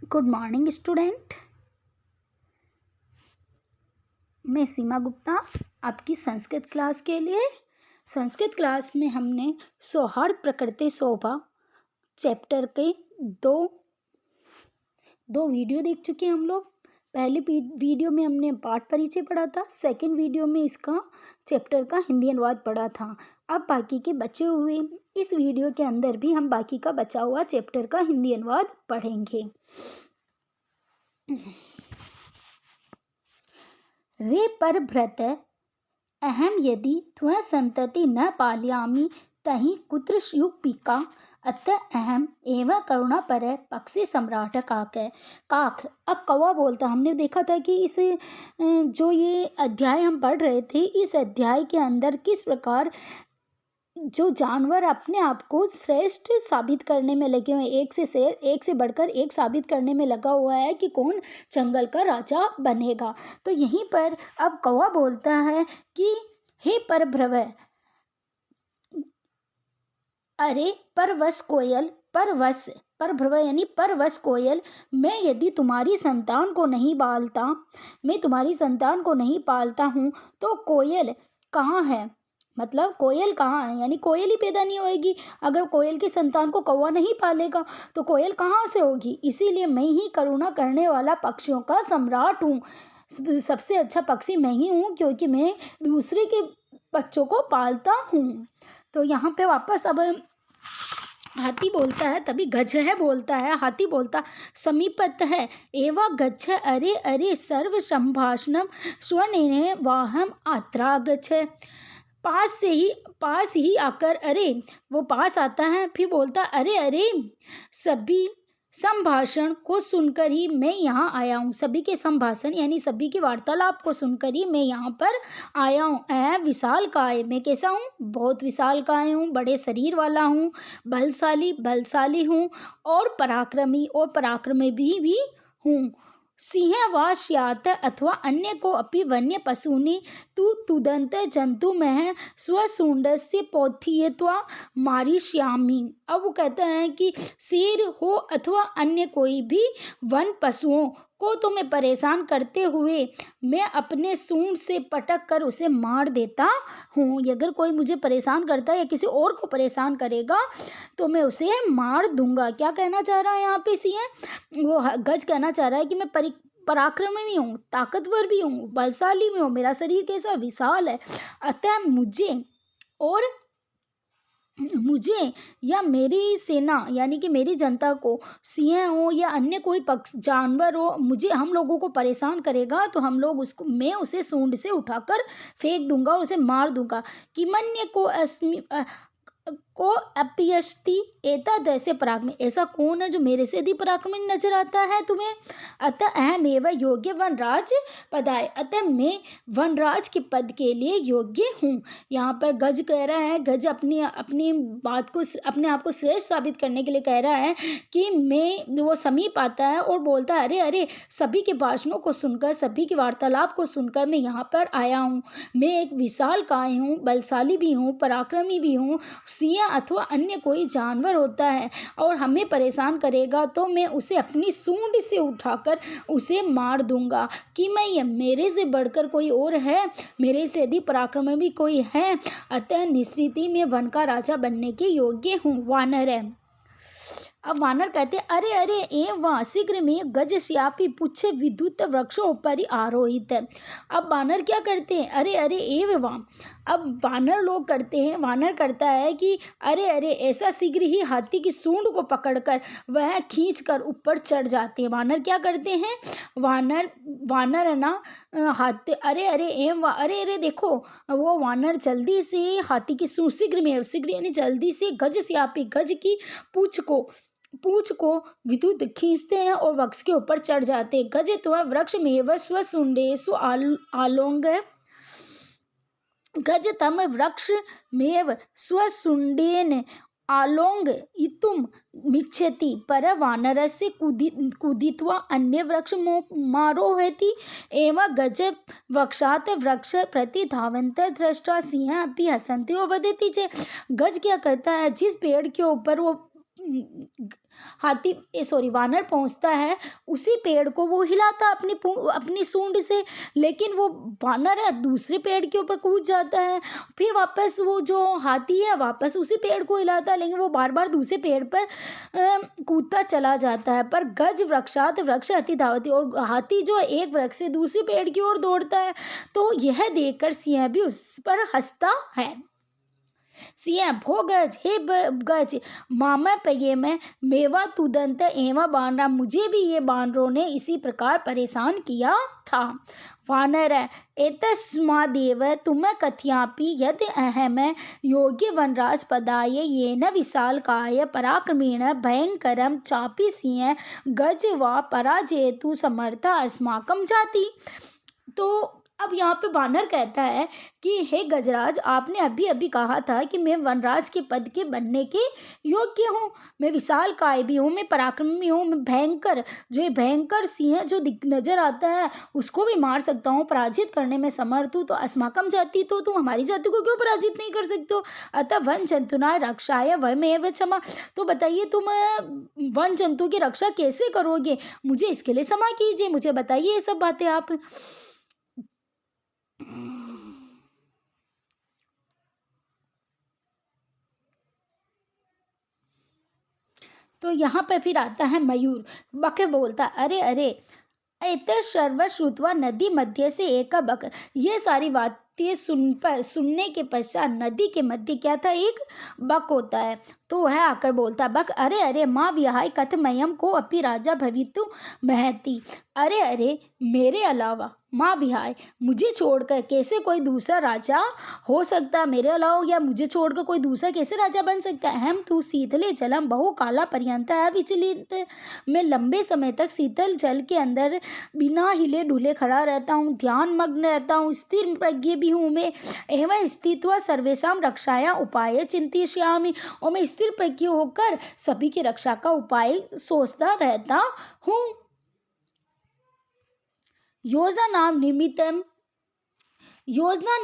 Good morning student. मैं सीमा गुप्ता आपकी Sanskrit class के लिए संस्कृत क्लास में हमने सौहार्द प्रकृति शोभा चैप्टर के दो वीडियो देख चुके हैं हम लोग। पहले वीडियो में हमने पाठ परिचय पढ़ा था, सेकंड वीडियो में इसका चैप्टर का हिंदी अनुवाद पढ़ा था। अब बाकी के बचे हुए इस वीडियो के अंदर भी हम बाकी का बचा हुआ चैप्टर का हिंदी अनुवाद पढ़ेंगे। रे परभृत अहम यदि त्वं संतति न पालयामि तहि कुत्र युक्पिका अतः अहम एवं करुणा पर पक्षी सम्राट काक। अब कौवा बोलता, हमने देखा था कि इस जो ये अध्याय हम पढ़ रहे थे, इस अध्याय के अंदर किस प्रकार जो जानवर अपने आप को श्रेष्ठ साबित करने में लगे हुए, एक से बढ़कर एक साबित करने में लगा हुआ है कि कौन जंगल का राजा बनेगा। तो यहीं पर अब कौवा बोलता है कि हे परभ्रव, अरे परवश कोयल, परभ्रव यानी परवश कोयल, मैं यदि तुम्हारी संतान को नहीं पालता हूँ तो कोयल कहाँ है, मतलब कोयल कहाँ है, यानी कोयल ही पैदा नहीं होएगी। अगर कोयल की संतान को कौवा नहीं पालेगा तो कोयल कहाँ से होगी। इसीलिए मैं ही करुणा करने वाला पक्षियों का सम्राट हूँ, सबसे अच्छा पक्षी मैं ही हूँ, क्योंकि मैं दूसरे के बच्चों को पालता हूँ। तो यहाँ पे वापस अब हाथी बोलता है, तभी गजह बोलता है, हाथी बोलता समीपत है एवं गच्छ अरे अरे सर्व संभाषणम स्वनेने वाहम आत्रागच्छ। पास ही आकर, अरे वो पास आता है, फिर बोलता अरे अरे सभी संभाषण को सुनकर ही मैं यहाँ आया हूँ, सभी के संभाषण यानी सभी के वार्तालाप को सुनकर ही मैं यहाँ पर आया हूँ। विशाल काय, मैं कैसा हूँ, बहुत विशाल काय हूँ, बड़े शरीर वाला हूँ, बलशाली हूँ और पराक्रमी भी हूँ। सिंह वा स्यात् अथवा अन्य को अपि वन्य पशूनि तु तुदन्त जंतुमः स्वशूंडस्य पौथियत्वा मारिष्यामि। अब वो कहता है कि शेर हो अथवा अन्य कोई भी वन पशुओं को तो मैं परेशान करते हुए मैं अपने सूंड से पटक कर उसे मार देता हूँ। अगर कोई मुझे परेशान करता है या किसी और को परेशान करेगा तो मैं उसे मार दूंगा। क्या कहना चाह रहा है यहाँ पे सिंह, वो गज कहना चाह रहा है कि मैं पराक्रमी भी हूँ, ताकतवर भी हूँ, बलशाली भी हूँ, मेरा शरीर कैसा विशाल है, अतः मुझे या मेरी सेना यानी कि मेरी जनता को सिंह हो या अन्य कोई जानवर हो, हम लोगों को परेशान करेगा तो मैं उसे सूंड से उठाकर फेंक दूंगा, उसे मार दूंगा। कि मन्य को अपयस्ति एतद ऐसे पराक्रमी, ऐसा कौन है जो मेरे से भी पराक्रमी नजर आता है तुम्हें। अतः अहम एवं योग्य वनराज पदाय, अतः मैं वनराज के पद के लिए योग्य हूँ। यहाँ पर गज कह रहा है, गज अपनी बात को अपने आप को श्रेष्ठ साबित करने के लिए कह रहा है कि वो समीप आता है और बोलता है अरे अरे सभी के भाषणों को सुनकर, सभी के वार्तालाप को सुनकर मैं यहाँ पर आया हूँ। मैं एक विशाल काय हूँ, बलशाली भी हूँ, पराक्रमी भी हूँ। सिंह अथवा अन्य कोई जानवर होता है और हमें परेशान करेगा तो मैं उसे अपनी सूंड से उठाकर उसे मार दूंगा। कि मेरे से बढ़कर कोई और है, मेरे से अधिक पराक्रमी भी कोई है, अतः निश्चित ही मैं वन का राजा बनने के योग्य हूँ। वानर है, अब वानर कहते अरे अरे एवं शीघ्र में गजस्यापि पुच्छ विद्युत वृक्षों पर आरोहित है। अब वानर क्या करते हैं, अरे अरे एवं, अब वानर करता है कि अरे अरे ऐसा शीघ्र ही हाथी की सूंड को पकड़कर वह खींचकर ऊपर चढ़ जाते हैं। वानर क्या करते हैं, वानर है ना, हाथी अरे अरे देखो, वो वानर जल्दी से हाथी की सूंड, शीघ्र यानी जल्दी से गजस्यापि, गज की पूछ को विद्युत खींचते हैं और वृक्ष के ऊपर चढ़ जाते हैं। गज तो वृक्ष में स्वशुंडेषु आलोंग, गज तम वृक्ष में स्वशुंडेन आलोंग इतुम मिच्छति पर वानरस्य कुदित्वा अन्य वृक्ष मारोहति एवं गज वृक्षात वृक्ष प्रति धावंत दृष्टा सिंह अपि हसन्ति व वदति च। गज क्या करता है, जिस पेड़ के ऊपर वो वानर पहुंचता है, उसी पेड़ को वो हिलाता अपनी सूंड से, लेकिन वो वानर है दूसरे पेड़ के ऊपर कूद जाता है। फिर वापस वो जो हाथी है वापस उसी पेड़ को हिलाता है, लेकिन वो बार बार दूसरे पेड़ पर कूदता चला जाता है। पर गज वृक्षात वृक्ष अति धावति, और हाथी जो एक वृक्ष से दूसरी पेड़ की ओर दौड़ता है। तो यह देखकर सिंह भी उस पर हंसता है। सिंह भो गज, हे गज, मामा पये में मेवा तुदंत एवं बानरा, मुझे भी ये बानरों ने इसी प्रकार परेशान किया था। वानर एतस्मादेव तुम कथयापि यद अहम योग्य वनराज पदाय येन विशालकाय पराक्रमेण भयंकरम चापि सिंह गज वा पराजेतु समर्था अस्माकं जाति। तो अब यहाँ पे वानर कहता है कि हे गजराज, आपने अभी अभी कहा था कि मैं वनराज के पद के बनने के योग्य हूँ, मैं विशाल काय भी हूँ, मैं पराक्रमी हूँ, मैं भयंकर, जो ये भयंकर सिंह जो नजर आता है उसको भी मार सकता हूँ, पराजित करने में समर्थ हूँ। तो अस्माकम जाति, तो तुम हमारी जाति को क्यों पराजित नहीं कर सकते हो? अतः वन जंतुना रक्षाय वयमेव क्षमा, तो बताइए तुम वन जंतु की रक्षा कैसे करोगे? मुझे इसके लिए क्षमा कीजिए, मुझे बताइए ये सब बातें आप। तो यहाँ पे फिर आता है मयूर। बक बोलता, अरे अरे, एत सर्व श्रुत्वा नदी मध्य से एक बक, ये सारी बातें सुनने के पश्चात नदी के मध्य क्या था, एक बक होता है। तो वह आकर बोलता, बक अरे अरे, माँ विहाय कथमयम को अपि राजा भवितु महती, अरे अरे, मेरे अलावा माँ विहाय, मुझे छोड़कर कैसे कोई दूसरा राजा हो सकता, मेरे अलावा या मुझे छोड़कर कोई दूसरा कैसे राजा बन सकता है? हम तू शीतले जलम बहु काला पर्यंत अविचलित, मैं लंबे समय तक शीतल जल के अंदर बिना हिले डुले खड़ा रहता हूँ, ध्यान मग्न रहता हूँ, स्थिर प्रज्ञ भी हूँ मैं। एवं स्थित्वा सर्वेषां रक्षाया उपाय चिंतिष्यामि, और मैं स्थिर प्रज्ञ होकर सभी की रक्षा का उपाय सोचता रहता हूँ। योजना नाम निर्मितम योजना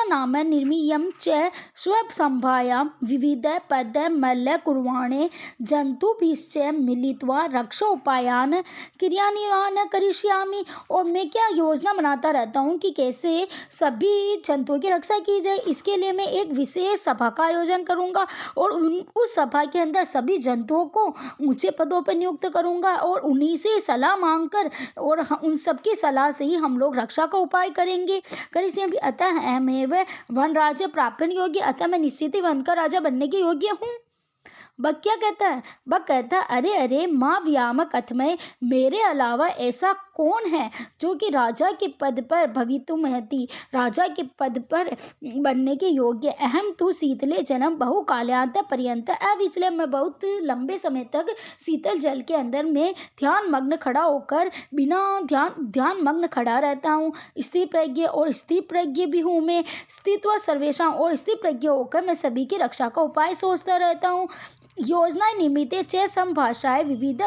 नाम निर्मीयम च स्वसंभायां विविध पद मल्ल कुर्वाणे जंतुभिश्च मिलित्वा रक्षोपायान क्रियान्वयन करिष्यामि, और मैं क्या योजना बनाता रहता हूँ कि कैसे सभी जंतुओं की रक्षा की जाए। इसके लिए मैं एक विशेष सभा का आयोजन करूँगा और उस सभा के अंदर सभी जंतुओं को ऊंचे पदों पर नियुक्त करूँगा और उन्हीं से सलाह मांगकर और उन सबकी सलाह से ही हम लोग रक्षा का उपाय करेंगे। करिष्यामि अतः अहमेव वन राज्य प्राप्त योग्य, अतः मैं निश्चित ही वन का राजा बनने के योग्य हूँ। बक क्या कहता है? बक कहता है, अरे अरे, माँ व्यामक अथमय, मेरे अलावा ऐसा कौन है जो कि राजा के पद पर भवितुमहति, राजा के पद पर बनने के योग्य। अहम तू शीतले जन्म बहु कालांत पर्यंत अविचल, मैं बहुत लंबे समय तक शीतल जल के अंदर में ध्यान मग्न खड़ा होकर बिना ध्यान मग्न खड़ा रहता हूँ। स्थिर प्रज्ञ और स्थिर प्रज्ञ भी हूँ मैं। स्थित्व सर्वेशा, और स्थिर प्रज्ञ होकर मैं सभी की रक्षा का उपाय सोचता रहता हूँ। योजना निमित्ते च संभाषाय विविध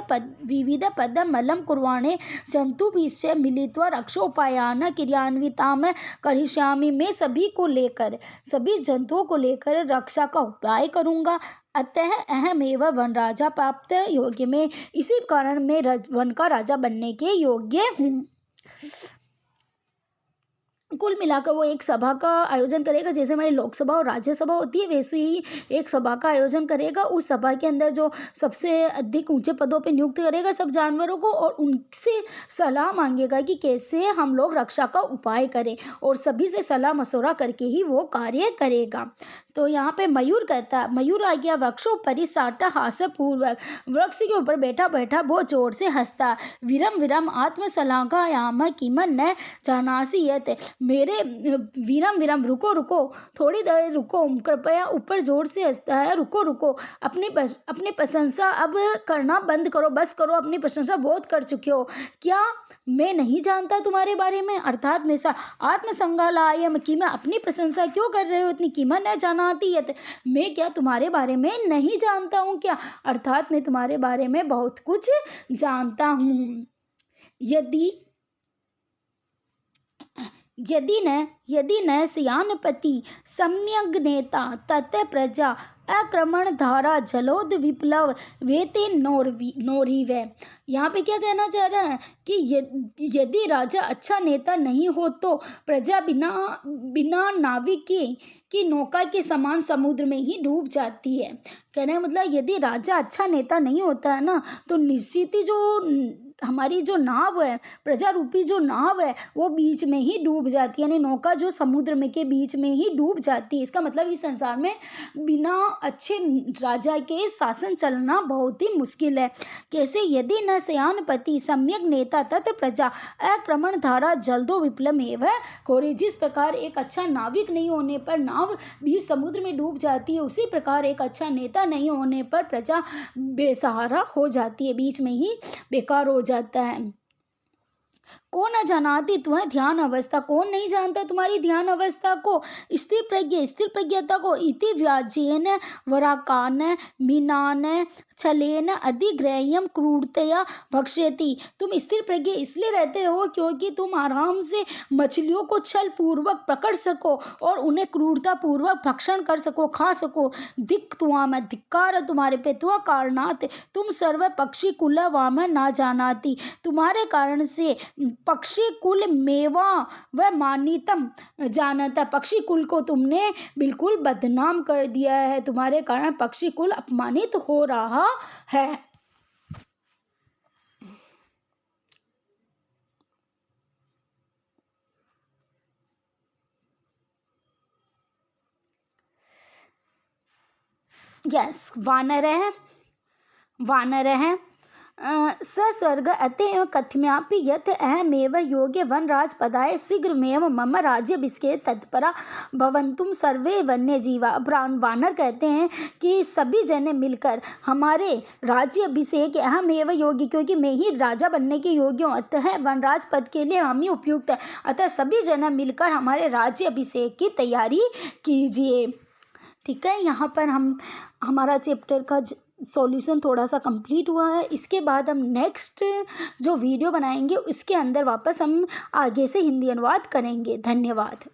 पद मलम कुर्वाणे जंतुभिश्च मिलित्वा रक्षोपायान क्रियान्विताम करिष्यामि, मैं सभी जंतुओं को लेकर रक्षा का उपाय करूँगा। अतः अहमेव वन राजा प्राप्त योग्य, में इसी कारण मैं वन का राजा बनने के योग्य हूँ। कुल मिलाकर वो एक सभा का आयोजन करेगा, जैसे हमारी लोकसभा और राज्यसभा होती है वैसे ही एक सभा का आयोजन करेगा। उस सभा के अंदर जो सबसे अधिक ऊंचे पदों पे नियुक्त करेगा सब जानवरों को और उनसे सलाह मांगेगा कि कैसे हम लोग रक्षा का उपाय करें, और सभी से सलाह मशवरा करके ही वो कार्य करेगा। तो यहाँ पे मयूर कहता है, मयूर आ गया वृक्षों परिसाटा हास पूर्वक, वृक्ष के ऊपर बैठा बैठा बहुत जोर से हंसता। विरम विरम आत्मसलाघायाम किमन न जानासि यत्, मेरे विरम विरम, रुको रुको, थोड़ी देर रुको, कृपया, ऊपर जोर से हंसता है, रुको रुको, अपनी प्रशंसा अब करना बंद करो, बस करो, अपनी प्रशंसा बहुत कर चुके हो। क्या मैं नहीं जानता तुम्हारे बारे में? अर्थात मैं आत्मसंगालायम कि मैं अपनी प्रशंसा क्यों कर रहे हो इतनी? कीमत न जानाती है, मैं क्या तुम्हारे बारे में नहीं जानता हूँ क्या? अर्थात मैं तुम्हारे बारे में बहुत कुछ जानता हूँ। यदि न सियानपति सम्यग् नेता तत प्रजा आक्रमण धारा जलोद विप्लव वेते नोरिव। यहाँ पे क्या कहना चाह रहा है कि यदि राजा अच्छा नेता नहीं हो तो प्रजा बिना बिना नाविक की नौका के समान समुद्र में ही डूब जाती है। कहने का मतलब यदि राजा अच्छा नेता नहीं होता है ना तो निश्चित ही जो हमारी जो नाव है, प्रजा रूपी जो नाव है, वो बीच में ही डूब जाती है, यानी नौका जो समुद्र में के बीच में ही डूब जाती है। इसका मतलब इस संसार में बिना अच्छे राजा के शासन चलना बहुत ही मुश्किल है। कैसे? यदि न सयानपति सम्यक नेता तत् प्रजा आक्रमण धारा जल्दो विप्लव एवं कोरे। जिस प्रकार एक अच्छा नाविक नहीं होने पर नाव बीच समुद्र में डूब जाती है, उसी प्रकार एक अच्छा नेता नहीं होने पर प्रजा बेसहारा हो जाती है, बीच में ही बेकार हो जाता है। कौन न जानाती तुम्हें ध्यान अवस्था, कौन नहीं जानता तुम्हारी ध्यान अवस्था को, स्थिर प्रज्ञता को। इति व्याजेन वराकान मीनान छलेन अधिग्रह्यम क्रूरतया भक्ष्यति। तुम स्थिर प्रज्ञ इसलिए रहते हो क्योंकि तुम आराम से मछलियों को छल पूर्वक पकड़ सको और उन्हें क्रूरता पूर्वक भक्षण कर सको, खा सको। धिक्कार तुम्हारे पे त्वा कारणात तुम सर्व पक्षी कुल वाम ना जानाती। तुम्हारे कारण से पक्षी कुल मेवा व मानितम जानता। पक्षी कुल को तुमने बिल्कुल बदनाम कर दिया है, तुम्हारे कारण पक्षी कुल अपमानित हो रहा है। यस, वानर है सस्वर्ग अतएव कथम्यापि यत् अहमेव योग्य वनराज पदाय शीघ्रमेव मम राज्याभिषेके तत्परा भवन्तुम सर्वे वन्य जीवा। वानर कहते हैं कि सभी जने मिलकर हमारे राज्याभिषेक अहमेव योग्य, क्योंकि मैं ही राजा बनने के योग्य हूँ, अतः वनराज पद के लिए हम ही उपयुक्त है, अतः सभी जने मिलकर हमारे राज्याभिषेक की तैयारी कीजिए। ठीक है, यहाँ पर हमारा चैप्टर का सॉल्यूशन थोड़ा सा कंप्लीट हुआ है। इसके बाद हम नेक्स्ट जो वीडियो बनाएंगे उसके अंदर वापस हम आगे से हिंदी अनुवाद करेंगे। धन्यवाद।